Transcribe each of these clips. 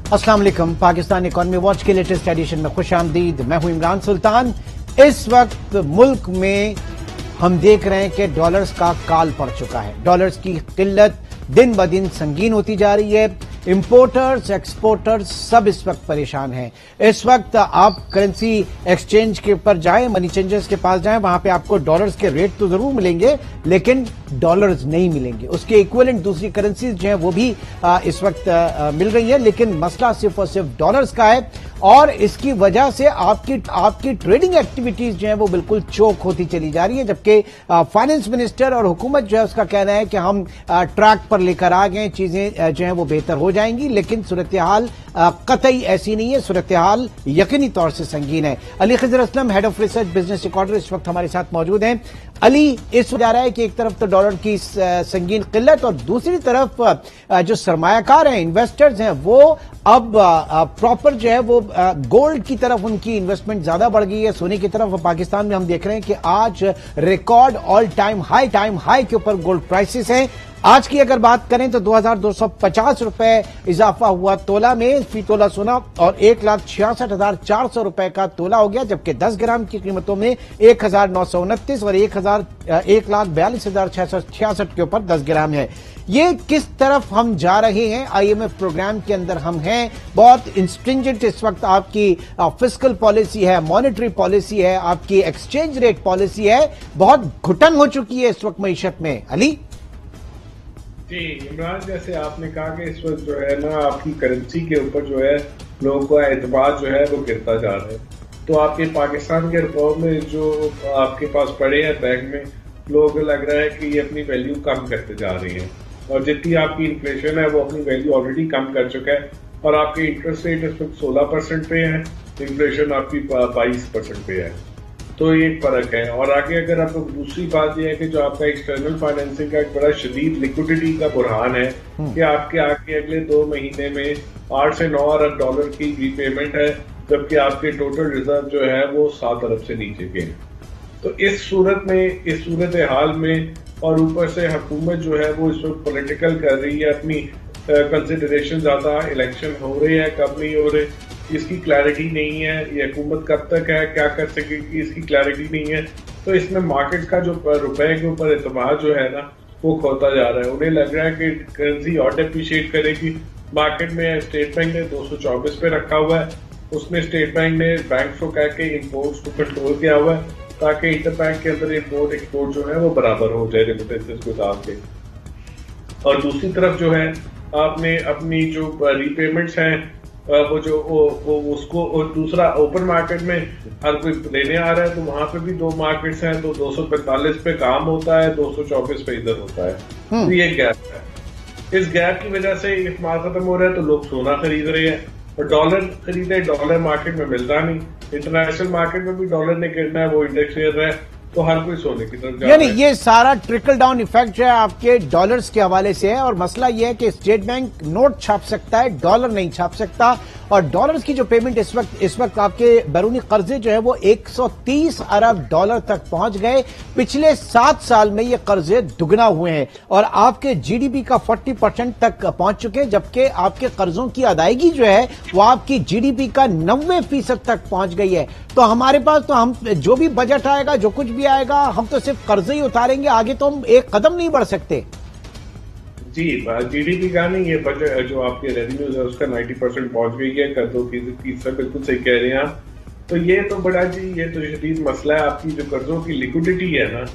अस्सलाम वालेकुम। Pakistan economy watch के लेटेस्ट एडिशन में खुश आमदीद। मैं हूं इमरान सुल्तान। इस वक्त मुल्क में हम देख रहे हैं कि डॉलर्स का काल पड़ चुका है। डॉलर्स की किल्लत दिन ब दिन संगीन होती जा रही है। इंपोर्टर्स एक्सपोर्टर्स सब इस वक्त परेशान हैं। इस वक्त आप करेंसी एक्सचेंज के ऊपर जाएं, मनी चेंजर्स के पास जाएं, वहां पे आपको डॉलर्स के रेट तो जरूर मिलेंगे लेकिन डॉलर्स नहीं मिलेंगे। उसके इक्विवेलेंट दूसरी करेंसीज जो है वो भी इस वक्त मिल रही है, लेकिन मसला सिर्फ और सिर्फ डॉलर्स का है और इसकी वजह से आपकी ट्रेडिंग एक्टिविटीज जो है वो बिल्कुल चोक होती चली जा रही है। जबकि फाइनेंस मिनिस्टर और हुकूमत जो है उसका कहना है कि हम ट्रैक पर लेकर आ गए, चीजें जो है वो बेहतर हो जाएंगी, लेकिन सूरत हाल कतई ऐसी नहीं है। सूरत हाल यकीनी तौर से संगीन है। Ali Khizar Aslam, head of research Business Recorder, इस वक्त हमारे साथ मौजूद हैं। अली, इस जा रहा है कि एक तरफ तो डॉलर की संगीन किल्लत और दूसरी तरफ जो सरमायाकार हैं, इन्वेस्टर्स हैं, वो अब प्रॉपर जो है वो गोल्ड की तरफ उनकी इन्वेस्टमेंट ज्यादा बढ़ गई है, सोने की तरफ। पाकिस्तान में हम देख रहे हैं कि आज रिकॉर्ड ऑल टाइम हाई के ऊपर गोल्ड प्राइसेस हैं। आज की अगर बात करें तो 2250 रुपए इजाफा हुआ तोला में, फी तोला सोना, और 1,66,400 रुपए का तोला हो गया। जबकि 10 ग्राम की कीमतों में 1,929 और 1,42,666 के ऊपर 10 ग्राम है। ये किस तरफ हम जा रहे हैं? आईएमएफ प्रोग्राम के अंदर हम हैं। बहुत इंस्ट्रिंजेंट इस वक्त आपकी फिस्कल पॉलिसी है, मॉनेटरी पॉलिसी है, आपकी एक्सचेंज रेट पॉलिसी है। बहुत घुटन हो चुकी है इस वक्त मईशत में। अली जी इमरान, जैसे आपने कहा कि इस वक्त जो है ना आपकी करेंसी के ऊपर जो है लोगों का एतबार जो है वो गिरता जा रहा है। तो आपके पाकिस्तान के रुपयों में जो आपके पास पड़े हैं बैंक में, लोगों को लग रहा है कि ये अपनी वैल्यू कम करते जा रही है और जितनी आपकी इन्फ्लेशन है वो अपनी वैल्यू ऑलरेडी कम कर चुका है। और आपके इंटरेस्ट रेट इस वक्त 16% पे है, इन्फ्लेशन आपकी 22% पे है। तो ये एक फर्क है। और आगे अगर आपको दूसरी बात यह है कि जो आपका एक्सटर्नल फाइनेंसिंग का एक बड़ा शदीद लिक्विडिटी का बुरहान है कि आपके आगे अगले 2 महीने में 8 से 9 अरब डॉलर की रीपेमेंट है, जबकि आपके टोटल रिजर्व जो है वो 7 अरब से नीचे के हैं। तो इस सूरत हाल में और ऊपर से हुकूमत जो है वो इस वक्त पॉलिटिकल कर रही है, अपनी कंसिडरेशन ज्यादा, इलेक्शन हो रहे हैं कब नहीं हो रहे इसकी क्लैरिटी नहीं है, ये हुकूमत कब तक है, क्या कर सकेगी इसकी क्लैरिटी नहीं है। तो इसमें मार्केट का जो रुपए के ऊपर एतमाद जो है ना वो खोता जा रहा है। उन्हें लग रहा है कि करेंसी और डेप्रिशिएट करेगी। मार्केट में स्टेट बैंक ने 224 पे रखा हुआ है। उसमें स्टेट बैंक ने बैंक को कह के इम्पोर्ट्स को कंट्रोल किया हुआ है ताकि इंटर बैंक के अंदर इम्पोर्ट एक्सपोर्ट जो है वो बराबर हो जाए रेमिटेंसेस के हिसाब से। और दूसरी तरफ जो है आपने अपनी जो रीपेमेंट्स हैं वो उसको, और दूसरा ओपन मार्केट में हर कोई लेने आ रहा है, तो वहां पे भी 2 मार्केट्स हैं, तो 245 पे काम होता है, 224 पे इधर होता है। तो ये गैप है। इस गैप की वजह से इस्तेमाल खत्म हो रहा है, तो लोग सोना खरीद रहे हैं और डॉलर खरीदे, डॉलर मार्केट में मिल रहा नहीं। इंटरनेशनल मार्केट में भी डॉलर ने गिरना है, वो इंडेक्स गिर रहा है, तो हर कोई सोने की तरफ जा रहा है। यानी ये सारा ट्रिकल डाउन इफेक्ट जो है आपके डॉलर्स के हवाले से है। और मसला ये है कि स्टेट बैंक नोट छाप सकता है, डॉलर नहीं छाप सकता। और डॉलर्स की जो पेमेंट इस वक्त आपके बैरूनी कर्जे जो है वो 130 अरब डॉलर तक पहुंच गए। पिछले 7 साल में ये कर्जे दुगना हुए हैं और आपके जीडीपी का 40% तक पहुंच चुके हैं, जबकि आपके कर्जों की अदायगी जो है वो आपकी जीडीपी का 90% तक पहुंच गई है। तो हमारे पास तो हम जो भी बजट आएगा, जो कुछ भी आएगा, हम तो सिर्फ कर्जे ही उतारेंगे, आगे तो हम एक कदम नहीं बढ़ सकते। जी जीडीपी का नहीं, ये बजट जो आपके रेवेन्यूज है उसका 90% पहुंच गई है। कर्जों की बिल्कुल सही कह रहे हैं आप। तो ये तो बड़ा जी, ये तो शदीद मसला है। आपकी जो कर्जों की लिक्विडिटी है ना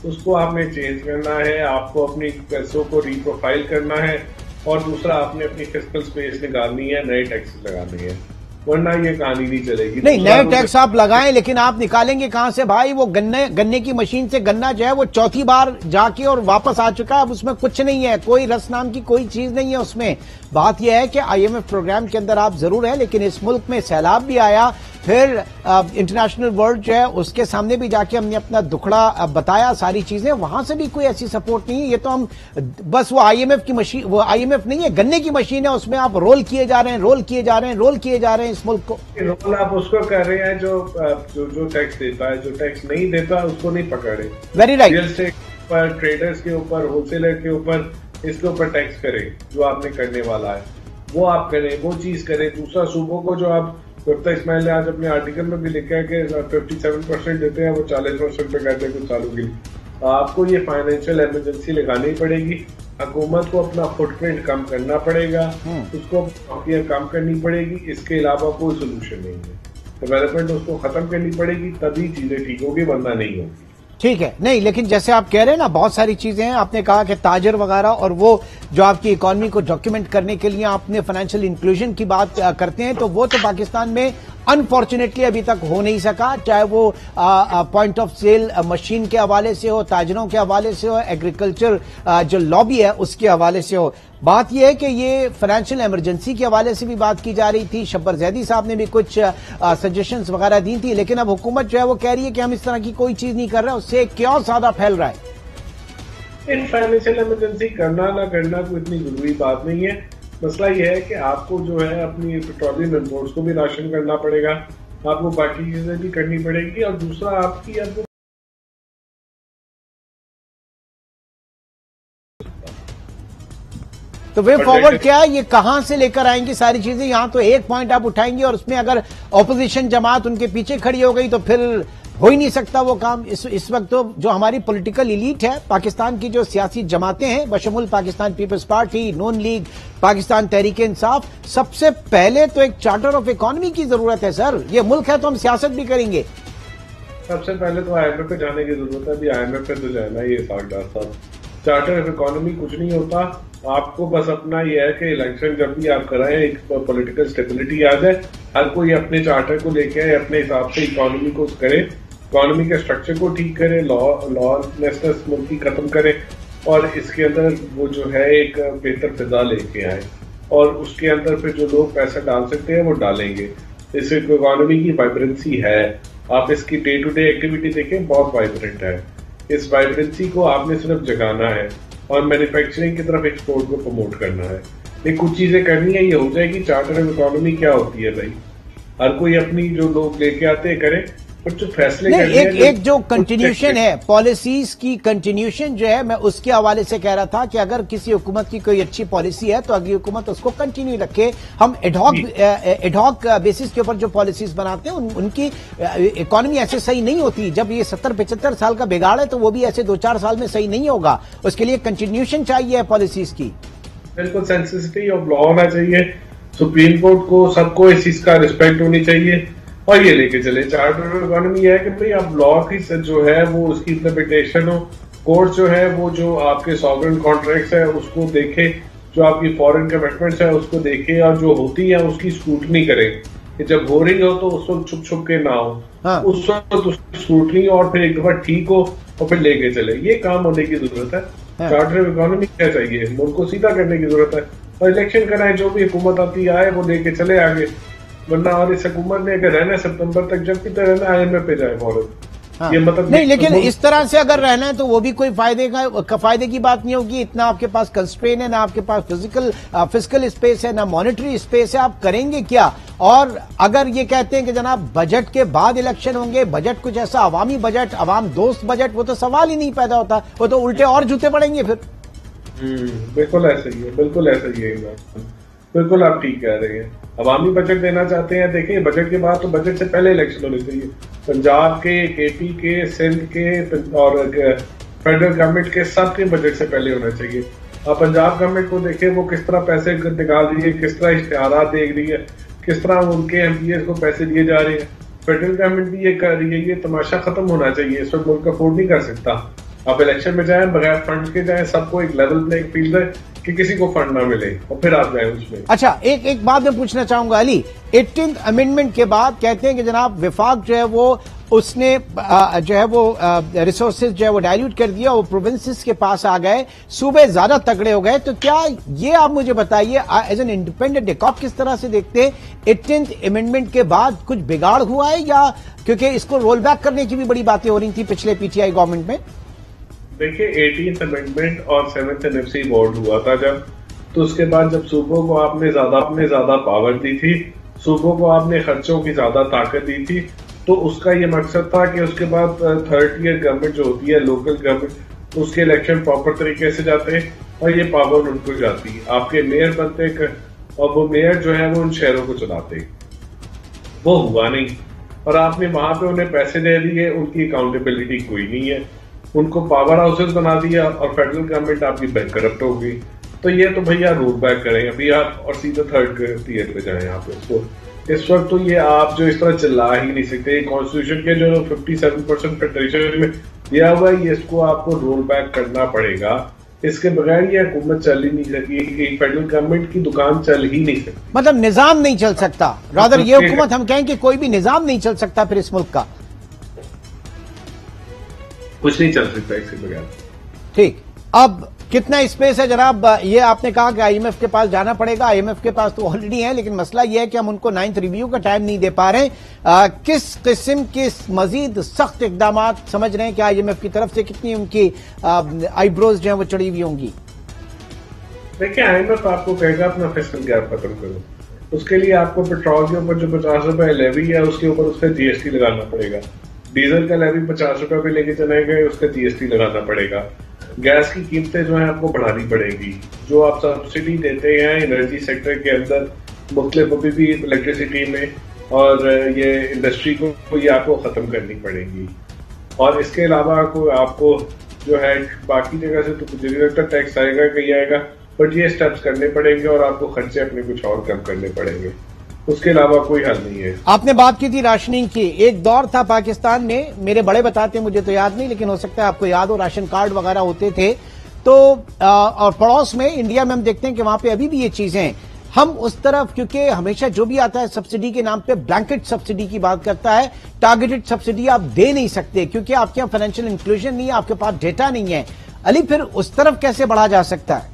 उसको आपने चेंज करना है, आपको अपनी पैसों को रीप्रोफाइल करना है और दूसरा आपने अपनी फिस्कल स्पेस निकालनी है, नए टैक्स लगाने हैं, वरना ये कहानी नहीं चलेगी। नहीं, नए टैक्स आप लगाएं, लेकिन आप निकालेंगे कहां से भाई? वो गन्ने की मशीन से गन्ना जो है वो चौथी बार जाके और वापस आ चुका है। अब उसमें कुछ नहीं है, कोई रस नाम की कोई चीज नहीं है उसमें। बात यह है कि आईएमएफ प्रोग्राम के अंदर आप जरूर हैं, लेकिन इस मुल्क में सैलाब भी आया, फिर इंटरनेशनल वर्ल्ड जो है उसके सामने भी जाके हमने अपना दुखड़ा बताया, सारी चीजें, वहां से भी कोई ऐसी सपोर्ट नहीं है। ये तो हम बस वो आईएमएफ की मशीन, वो आईएमएफ नहीं है, गन्ने की मशीन है, उसमें आप रोल किए जा रहे हैं, रोल किए जा रहे हैं, रोल किए जा रहे हैं इस मुल्क को। रोल आप उसको कर रहे हैं जो टैक्स देता है, जो टैक्स नहीं देता उसको नहीं पकड़े। Very right. रियल एस्टेट पर, ट्रेडर्स के ऊपर, होलसेलर के ऊपर, इसके ऊपर टैक्स करें जो आपने करने वाला है। वो आप करें, वो चीज करें। दूसरा, सूबों को जो आप मुफ्ता इस्माइल ने आज अपने आर्टिकल में भी लिखा है कि 57% देते हैं, वो 40% पे कहते हैं कुछ सालों के लिए। आपको ये फाइनेंशियल इमरजेंसी लगानी पड़ेगी, हुकूमत को अपना फुटप्रिंट कम करना पड़ेगा, उसको कम करनी पड़ेगी। इसके अलावा कोई सोल्यूशन नहीं है। डेवलपमेंट उसको खत्म करनी पड़ेगी, तभी चीजें ठीक होगी, वरना नहीं होगी। ठीक है, नहीं लेकिन जैसे आप कह रहे हैं ना, बहुत सारी चीजें हैं। आपने कहा कि ताजर वगैरह और वो जो आपकी इकोनॉमी को डॉक्यूमेंट करने के लिए आपने फाइनेंशियल इंक्लूजन की बात करते हैं, तो वो तो पाकिस्तान में अनफॉर्चुनेटली अभी तक हो नहीं सका, चाहे वो पॉइंट ऑफ सेल मशीन के हवाले से हो, ताजरों के हवाले से हो, एग्रीकल्चर जो लॉबी है उसके हवाले से हो। बात यह है कि ये फाइनेंशियल इमरजेंसी के हवाले से भी बात की जा रही थी। शब्बर जैदी साहब ने भी कुछ सजेशंस वगैरह दी थी, लेकिन अब हुकूमत जो है वो कह रही है कि हम इस तरह की कोई चीज नहीं कर रहे, उससे क्यों ज्यादा फैल रहा है। इन फाइनेंशियल इमरजेंसी करना ना करना कोई इतनी जरूरी बात नहीं है। मसला यह है कि आपको जो है अपनी पेट्रोलियम इंपोर्ट्स को भी राशन करना पड़ेगा, आपको बाकी चीजें भी करनी पड़ेगी, और दूसरा आपकी आपको तो वे फॉरवर्ड क्या है, ये कहां से लेकर आएंगे सारी चीजें। यहां तो एक पॉइंट आप उठाएंगे और उसमें अगर ऑपोजिशन जमात उनके पीछे खड़ी हो गई तो फिर हो ही नहीं सकता वो काम। इस वक्त तो जो हमारी पॉलिटिकल इलीट है, पाकिस्तान की जो सियासी जमातें हैं, बशमूल पाकिस्तान पीपल्स पार्टी, नून लीग, पाकिस्तान तहरीक इंसाफ, सबसे पहले तो एक चार्टर ऑफ इकोनॉमी की जरूरत है सर। ये मुल्क है तो हम सियासत भी करेंगे। सबसे पहले तो IMF पे जाने की जरूरत है। अभी IMF पे तो जाना ही है साहब। चार्टर ऑफ इकोनॉमी कुछ नहीं होता। आपको बस अपना यह है कि इलेक्शन जब भी आप कराएं, एक पॉलिटिकल स्टेबिलिटी आ जाए, हर कोई अपने चार्टर को लेके आए, अपने हिसाब से इकोनॉमी को करे, इकोनॉमी के स्ट्रक्चर को ठीक करे, लॉलेसनेस मुल्क की खत्म करे, और इसके अंदर वो जो है एक बेहतर फिजा लेके आए, और उसके अंदर फिर जो लोग पैसा डाल सकते हैं वो डालेंगे। इस इकोनॉमी की वाइब्रेंसी है, आप इसकी डे टू डे एक्टिविटी देखें, बहुत वाइब्रेंट है। इस वाइब्रेंसी को आपने सिर्फ जगाना है और मैन्युफैक्चरिंग की तरफ एक्सपोर्ट को प्रमोट करना है। ये कुछ चीजें करनी है, ये हो जाएगी। चार्टर ऑफ इकोनॉमी क्या होती है भाई, हर कोई अपनी जो लोग लेके आते हैं करे, पर जो फैसले एक जो कंटिन्यूशन है, पॉलिसीज की कंटिन्यूशन जो है, मैं उसके हवाले से कह रहा था कि अगर किसी हुकूमत की कोई अच्छी पॉलिसी है तो अगली हुकूमत उसको कंटिन्यू रखे। हम एडहॉक बेसिस के ऊपर जो पॉलिसीज बनाते हैं उनकी इकोनॉमी ऐसे सही नहीं होती। जब ये 70-75 साल का बिगाड़ है तो वो भी ऐसे 2-4 साल में सही नहीं होगा। उसके लिए कंटिन्यूशन चाहिए पॉलिसीज की। बिल्कुल सेंसिटिविटी ऑफ लॉ होना चाहिए, सुप्रीम कोर्ट को, सबको इस चीज का रिस्पेक्ट होनी चाहिए, और ये लेके चले। चार्टर ऑफ इकोनॉमी है कि भाई आप लॉ की जो है वो उसकी इम्प्लीमेंटेशन हो, कोर्ट जो है वो जो आपके सॉवरेन कॉन्ट्रैक्ट्स है उसको देखे, जो आपकी फॉरेन कमिटमेंट्स है उसको देखे, और जो होती है उसकी स्क्रूटनी करे। कि जब हो रही हो तो उस वक्त छुप छुप के ना हो, उस वक्त उसकी स्क्रूटनी, और फिर एक दफा ठीक हो और फिर लेके चले। ये काम होने की जरूरत है। चार्टर ऑफ इकोनॉमी क्या चाहिए, मुल्क को सीधा करने की जरूरत है, और इलेक्शन कराए, जो भी हुकूमत आती आए वो लेके चले आगे, वरना और इस हुकूमत ने अगर रहना सितंबर तक, जब की तरह रहना IMF पे जाए फौरन। हाँ। ये मतलब नहीं, लेकिन इस तरह से अगर रहना है तो वो भी कोई फायदे की बात नहीं होगी। इतना आपके पास कंस्ट्रेन है, ना आपके पास फिजिकल स्पेस है, ना मॉनेटरी स्पेस है, आप करेंगे क्या। और अगर ये कहते हैं कि जनाब बजट के बाद इलेक्शन होंगे, बजट कुछ ऐसा अवामी बजट, अवाम दोस्त बजट, वो तो सवाल ही नहीं पैदा होता, वो तो उल्टे और जूते पड़ेंगे फिर। बिल्कुल ऐसा ही है, बिल्कुल ऐसा ही है, बिल्कुल आप ठीक कह रहे हैं। अवामी बजट देना चाहते हैं, देखिए बजट के बाद तो बजट से पहले इलेक्शन होने चाहिए। पंजाब के, KP के, सिंध के और फेडरल गवर्नमेंट के, सबके बजट से पहले होना चाहिए। आप पंजाब गवर्नमेंट को देखें, वो किस तरह पैसे निकाल रही है, किस तरह इश्तिहारात दे रही है, किस तरह उनके MPs को पैसे दिए जा रहे हैं। फेडरल गवर्नमेंट भी ये कर रही है। ये तमाशा खत्म होना चाहिए। इस वक्त मुल्क अफोर्ड नहीं कर सकता। आप इलेक्शन में जाएं, बगैर फंड के जाएं, सबको एक लेवल प्लेइंग फील्ड है कि किसी को फंड ना मिले, और फिर आप जाएं उसमें। अच्छा, एक बात मैं पूछना चाहूंगा अली, 18th अमेंडमेंट के बाद कहते हैं कि जनाब विफाक जो है वो उसने जो है वो रिसोर्सेज जो है वो डाइल्यूट कर दिया, वो प्रोविंसेस के पास आ गए, सूबे ज्यादा तगड़े हो गए। तो क्या ये आप मुझे बताइए एज एन इंडिपेंडेंट इकॉप किस तरह से देखते हैं, 18th अमेंडमेंट के बाद कुछ बिगाड़ हुआ है, या क्योंकि इसको रोल बैक करने की भी बड़ी बातें हो रही थी पिछले PTI गवर्नमेंट में। देखिए 18th अमेंडमेंट और 7th NFC बोर्ड हुआ था जब, तो उसके बाद जब सूबों को आपने ज्यादा पावर दी थी, सूबों को आपने खर्चों की ज्यादा ताकत दी थी, तो उसका ये मकसद था कि उसके बाद थर्ड ईयर गवर्नमेंट जो होती है, लोकल गवर्नमेंट, उसके इलेक्शन प्रॉपर तरीके से जाते हैं और ये पावर उनको जाती है। आपके मेयर बनते और वो मेयर जो है वो उन शहरों को चलाते। वो हुआ नहीं, और आपने वहां पे उन्हें पैसे दे दिए, उनकी अकाउंटेबिलिटी कोई नहीं है, उनको पावर हाउसेस बना दिया और फेडरल गवर्नमेंट आपकी करप्ट हो गई। तो ये तो भैया रोल बैक करें अभी आप और सीधा थर्ड ईयर पे जाएं आप इसको। इस वक्त तो ये आप जो इस तरह चिल्ला ही नहीं सकते। कॉन्स्टिट्यूशन के जो 57% फेडरेशन में दिया हुआ है, इसको आपको रोल बैक करना पड़ेगा। इसके बगैर ये हुकूमत चल ही नहीं सकती, फेडरल गवर्नमेंट की दुकान चल ही नहीं सकती। मतलब निजाम नहीं चल सकता, रादर ये हुकूमत हम कहें कि कोई भी निजाम नहीं चल सकता फिर इस मुल्क का, कुछ नहीं चल सकता इसके बगैर। ठीक, अब कितना स्पेस है जनाब? ये आपने कहा कि आईएमएफ के पास जाना पड़ेगा, आईएमएफ के पास तो ऑलरेडी है, लेकिन मसला ये है कि हम उनको 9th रिव्यू का टाइम नहीं दे पा रहे। किस किस्म के मजीद सख्त इकदाम समझ रहे हैं कि आईएमएफ की तरफ से कितनी उनकी आईब्रोज जो है वो चढ़ी हुई होंगी? देखिए, आईएमएफ आपको कहेगा अपना फिस्कल गैप खत्म करो, उसके लिए आपको पेट्रोल के ऊपर जो 50 रुपए लेवी है उसके ऊपर उसका जीएसटी लगाना पड़ेगा। डीजल का लेवी 50 रुपए पे लेके चले गए, उसका जीएसटी लगाना पड़ेगा। गैस की कीमतें जो है आपको बढ़ानी पड़ेगी। जो आप सब्सिडी देते हैं एनर्जी सेक्टर के अंदर मुख्तलिफ अभी भी इलेक्ट्रिसिटी में और ये इंडस्ट्री को ये आपको खत्म करनी पड़ेगी। और इसके अलावा आपको जो है बाकी जगह से तो मुझे नहीं लगता टैक्स आएगा कहीं आएगा, बट ये स्टेप्स करने पड़ेंगे और आपको खर्चे अपने कुछ और कम करने पड़ेंगे। उसके अलावा कोई हल नहीं है। आपने बात की थी राशनिंग की। एक दौर था पाकिस्तान में, मेरे बड़े बताते हैं, मुझे तो याद नहीं, लेकिन हो सकता है आपको याद हो, राशन कार्ड वगैरह होते थे। तो और पड़ोस में इंडिया में हम देखते हैं कि वहां पे अभी भी ये चीजें, हम उस तरफ, क्योंकि हमेशा जो भी आता है सब्सिडी के नाम पे ब्लैंकेट सब्सिडी की बात करता है। टारगेटेड सब्सिडी आप दे नहीं सकते क्योंकि आपके यहाँ फाइनेंशियल इंक्लूजन नहीं है, आपके पास डेटा नहीं है। अली, फिर उस तरफ कैसे बढ़ा जा सकता है?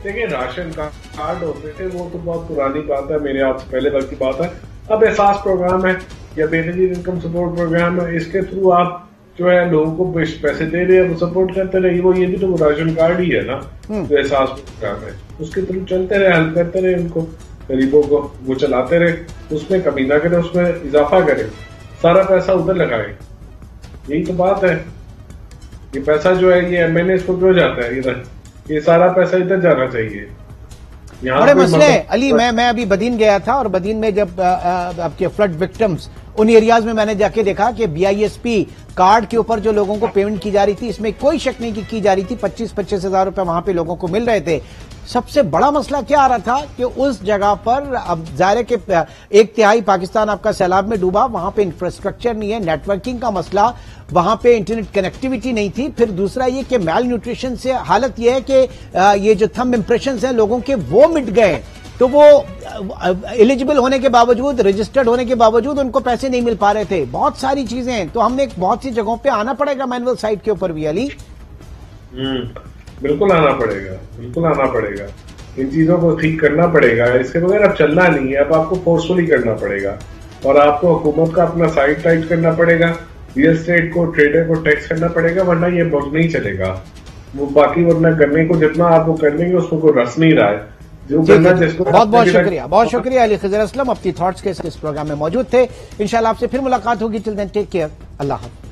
देखिए, राशन कार्ड होते थे वो तो बहुत पुरानी बात है, मेरे आपसे पहले बार की बात है। अब एहसास प्रोग्राम है या बेनजीर इनकम सपोर्ट प्रोग्राम है, इसके थ्रू आप जो है लोगों को पैसे दे रहे हैं, वो सपोर्ट करते रहे। वो ये भी तो राशन कार्ड ही है ना, जो एहसास प्रोग्राम है, उसके थ्रू चलते रहे, हेल्प करते रहे उनको, गरीबों को वो चलाते रहे, उसमें कमी ना करे, उसमें इजाफा करे, सारा पैसा उधर लगाए। यही तो बात है। ये पैसा जो है ये एमएनए को क्यों जाता है इधर? ये सारा पैसा इधर जाना चाहिए। बड़े मसले। अली, मैं अभी बदीन गया था और बदीन में जब आपके फ्लड विक्टिम्स उन एरियाज में मैंने जाके देखा कि बीआईएसपी कार्ड के ऊपर जो लोगों को पेमेंट की जा रही थी, इसमें कोई शक नहीं की जा रही थी, 25-25 हजार रुपए वहां पे लोगों को मिल रहे थे। सबसे बड़ा मसला क्या आ रहा था कि उस जगह पर अब जाहिर है कि 1/3 पाकिस्तान आपका सैलाब में डूबा, वहां पे इंफ्रास्ट्रक्चर नहीं है, नेटवर्किंग का मसला, वहां पे इंटरनेट कनेक्टिविटी नहीं थी। फिर दूसरा ये कि मेल न्यूट्रिशन से हालत यह है कि ये जो थंब इंप्रेशन हैं लोगों के वो मिट गए, तो वो एलिजिबल होने के बावजूद, रजिस्टर्ड होने के बावजूद उनको पैसे नहीं मिल पा रहे थे। बहुत सारी चीजें हैं, तो हमने बहुत सी जगहों पे आना पड़ेगा मैनुअल साइट के ऊपर भी। अली, बिल्कुल आना पड़ेगा, बिल्कुल आना पड़ेगा, इन चीजों को ठीक करना पड़ेगा। इसके बगैर अब चलना नहीं है, अब आपको फोर्सफुली करना पड़ेगा और आपको हुकूमत का अपना साइड टाइट करना पड़ेगा, रियल एस्टेट को, ट्रेडर को टैक्स करना पड़ेगा, वरना ये बहुत नहीं चलेगा। वो बाकी वरना करने को जितना आपको करने को उसको कोई रस नहीं रहा है। बहुत बहुत शुक्रिया, बहुत शुक्रिया। अली खिजर असलम अपनी थॉट्स के इस प्रोग्राम में मौजूद थे। इंशाल्लाह आपसे फिर मुलाकात होगी। टिल देन टेक केयर, अल्लाह हाफ़िज़।